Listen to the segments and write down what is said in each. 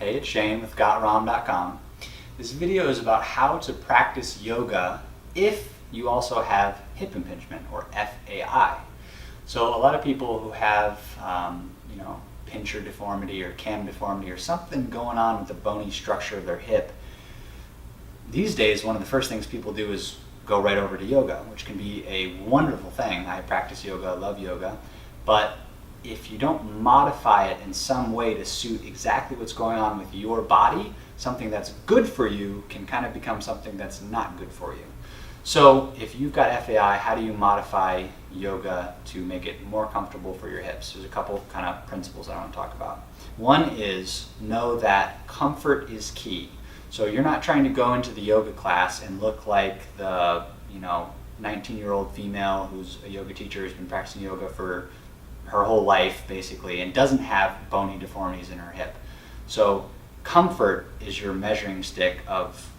Hey, it's Shane with GotRom.com. This video is about how to practice yoga if you also have hip impingement, or FAI. So a lot of people who have pincher deformity or cam deformity or something going on with the bony structure of their hip, these days one of the first things people do is go right over to yoga, which can be a wonderful thing. I practice yoga, I love yoga, but if you don't modify it in some way to suit exactly what's going on with your body, something that's good for you can kind of become something that's not good for you. So if you've got FAI, how do you modify yoga to make it more comfortable for your hips? There's a couple kind of principles I want to talk about. One is know that comfort is key. So you're not trying to go into the yoga class and look like the 19-year-old female who's a yoga teacher who's been practicing yoga for her whole life basically and doesn't have bony deformities in her hip. So comfort is your measuring stick of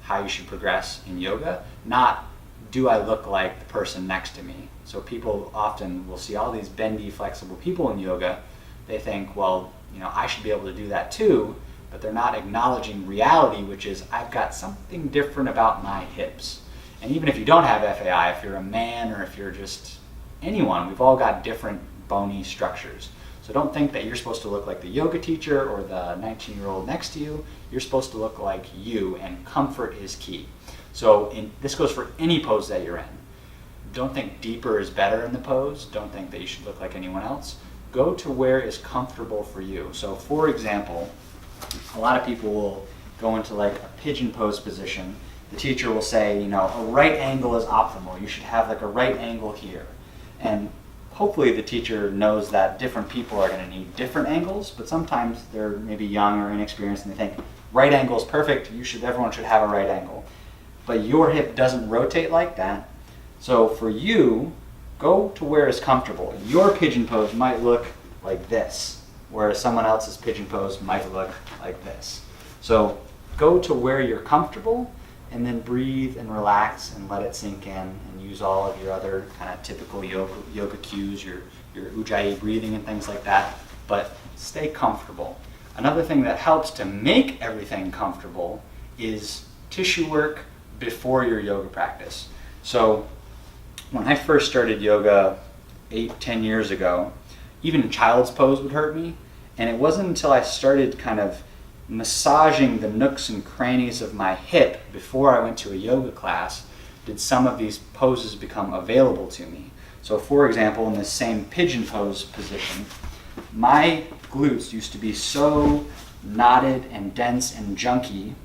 how you should progress in yoga, not do I look like the person next to me. So people often will see all these bendy, flexible people in yoga. They think, well, I should be able to do that too, but they're not acknowledging reality, which is I've got something different about my hips. And even if you don't have FAI, if you're a man or if you're just anyone, we've all got different bony structures. So don't think that you're supposed to look like the yoga teacher or the 19-year-old next to you. You're supposed to look like you, and comfort is key. So this goes for any pose that you're in. Don't think deeper is better in the pose. Don't think that you should look like anyone else. Go to where is comfortable for you. So for example, a lot of people will go into like a pigeon pose position. The teacher will say, a right angle is optimal. You should have like a right angle here. And hopefully the teacher knows that different people are going to need different angles, but sometimes they're maybe young or inexperienced and they think right angle is perfect, everyone should have a right angle. But your hip doesn't rotate like that. So for you, go to where is comfortable. Your pigeon pose might look like this, whereas someone else's pigeon pose might look like this. So go to where you're comfortable and then breathe and relax and let it sink in, and use all of your other kind of typical yoga cues, your ujjayi breathing and things like that, but stay comfortable. Another thing that helps to make everything comfortable is tissue work before your yoga practice. So when I first started yoga 8-10 years ago, even child's pose would hurt me, and it wasn't until I started kind of massaging the nooks and crannies of my hip before I went to a yoga class did some of these poses become available to me. So for example, in this same pigeon pose position, my glutes used to be so knotted and dense and junky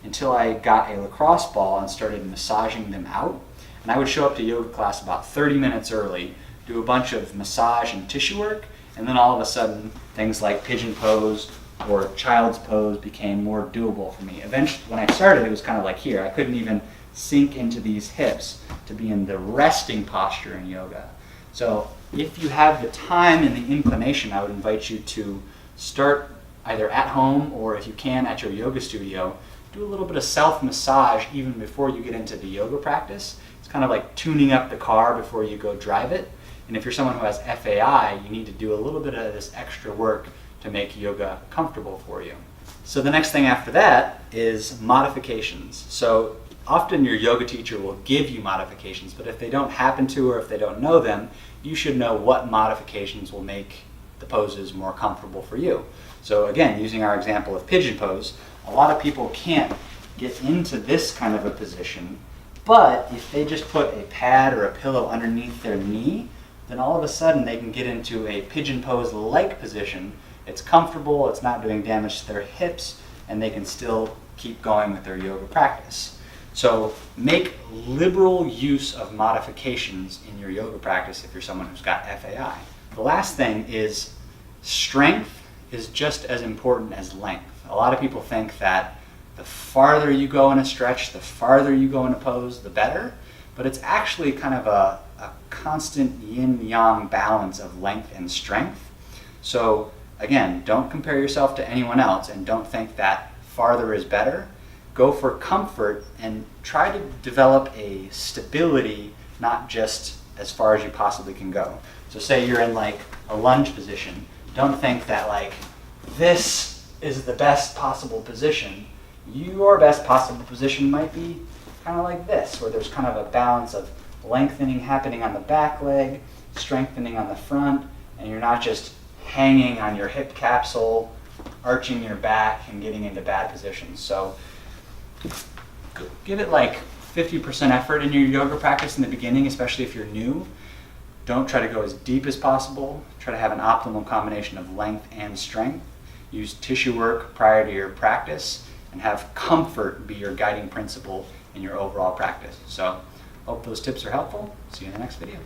until I got a lacrosse ball and started massaging them out. And I would show up to yoga class about 30 minutes early, do a bunch of massage and tissue work, and then all of a sudden things like pigeon pose or child's pose became more doable for me. Eventually, when I started, it was kind of like here. I couldn't even sink into these hips to be in the resting posture in yoga. So if you have the time and the inclination, I would invite you to start either at home or if you can at your yoga studio, do a little bit of self-massage even before you get into the yoga practice. It's kind of like tuning up the car before you go drive it. And if you're someone who has FAI, you need to do a little bit of this extra work to make yoga comfortable for you. So the next thing after that is modifications. So often your yoga teacher will give you modifications, but if they don't happen to or if they don't know them, you should know what modifications will make the poses more comfortable for you. So again, using our example of pigeon pose, a lot of people can't get into this kind of a position, but if they just put a pad or a pillow underneath their knee, then all of a sudden they can get into a pigeon pose-like position. It's comfortable, it's not doing damage to their hips, and they can still keep going with their yoga practice. So make liberal use of modifications in your yoga practice if you're someone who's got FAI. The last thing is strength is just as important as length. A lot of people think that the farther you go in a stretch, the farther you go in a pose, the better, but it's actually kind of a constant yin-yang balance of length and strength. So again, don't compare yourself to anyone else and don't think that farther is better. Go for comfort and try to develop a stability, not just as far as you possibly can go. So say you're in like a lunge position. Don't think that like this is the best possible position. Your best possible position might be kind of like this, where there's kind of a balance of lengthening happening on the back leg, strengthening on the front, and you're not just hanging on your hip capsule, arching your back and getting into bad positions. So give it like 50% effort in your yoga practice in the beginning, especially if you're new. Don't try to go as deep as possible. Try to have an optimal combination of length and strength. Use tissue work prior to your practice and have comfort be your guiding principle in your overall practice. So hope those tips are helpful. See you in the next video.